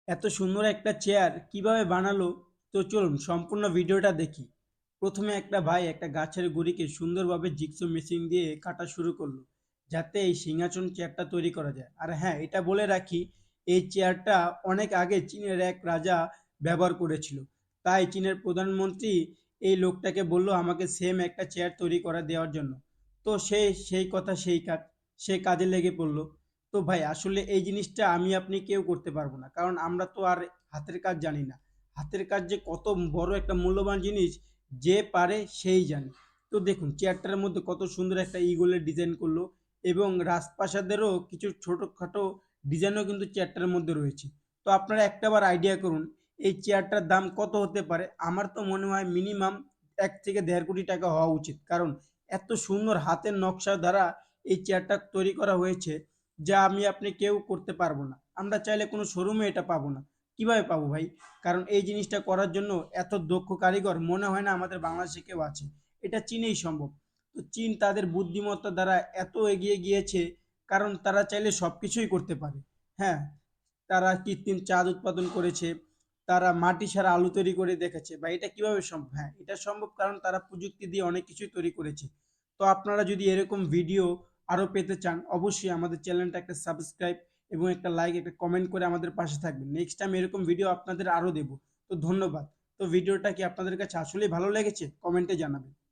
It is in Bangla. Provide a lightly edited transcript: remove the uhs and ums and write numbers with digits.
এত সুন্দর একটা চেয়ার কিভাবে বানালো? তো চলুন সম্পূর্ণ ভিডিওটা দেখি। প্রথমে একটা ভাই একটা গাছের গুড়িকে সুন্দরভাবে জিগসো মেশিন দিয়ে কাটা শুরু করলো, যাতে এই সিংহাসন চেয়ারটা তৈরি করা যায়। আর হ্যাঁ, এটা বলে রাখি, এই চেয়ারটা অনেক আগে চীনের এক রাজা ব্যবহার করেছিল। তাই চীনের প্রধানমন্ত্রী এই লোকটাকে বলল আমাকে সেম একটা চেয়ার তৈরি করে দেওয়ার জন্য। তো সে সেই কথা সেই কাজ, সে কাজে লেগে পড়লো। তো ভাই আসলে এই জিনিসটা আমি আপনি কেউ করতে পারবো না, কারণ আমরা তো আর হাতের কাজ জানি না। হাতের কাজ যে কত বড় একটা মূল্যবান জিনিস, যে পারে সেই জানে। তো দেখুন চেয়ারটার মধ্যে কত সুন্দর একটা ইগলের ডিজাইন করলো, এবং রাজপ্রাসাদেরও কিছু ছোটখাটো ডিজাইনও কিন্তু চেয়ারটার মধ্যে রয়েছে। তো আপনারা একটাবার আইডিয়া করুন, এই চেয়ারটার দাম কত হতে পারে? আমার তো মনে হয় মিনিমাম 1 থেকে 1.5 কোটি টাকা হওয়া উচিত, কারণ এত সুন্দর হাতের নকশা দ্বারা এই চেয়ারটা তৈরি করা হয়েছে, যা আমি আপনি কেউ করতে পারবো না। আমরা চাইলে কোনো শোরুমে এটা পাবো না। কিভাবে পাবো ভাই? কারণ এই জিনিসটা করার জন্য এত দক্ষ কারিগর মনে হয় না আমাদের বাংলাদেশে কেউ আছে। এটা চীনেই সম্ভব। তো চীন তাদের বুদ্ধিমত্তা দ্বারা এত এগিয়ে গিয়েছে, কারণ তারা চাইলে সব কিছুই করতে পারে। হ্যাঁ, তারা কৃত্রিম চাঁদ উৎপাদন করেছে, তারা মাটি ছাড়া আলু তৈরি করে দেখেছে। বা এটা কিভাবে সম্ভব? হ্যাঁ, এটা সম্ভব কারণ তারা প্রযুক্তি দিয়ে অনেক কিছুই তৈরি করেছে। তো আপনারা যদি এরকম ভিডিও আরও পেতে চান, অবশ্যই আমাদের চ্যানেলটা একটা সাবস্ক্রাইব এবং একটা লাইক একটা কমেন্ট করে আমাদের পাশে থাকবেন। নেক্সট টাইম এরকম ভিডিও আপনাদের আরও দেবো। তো ধন্যবাদ। তো ভিডিওটা কি আপনাদের কাছে আসলেই ভালো লেগেছে? কমেন্টে জানাবেন।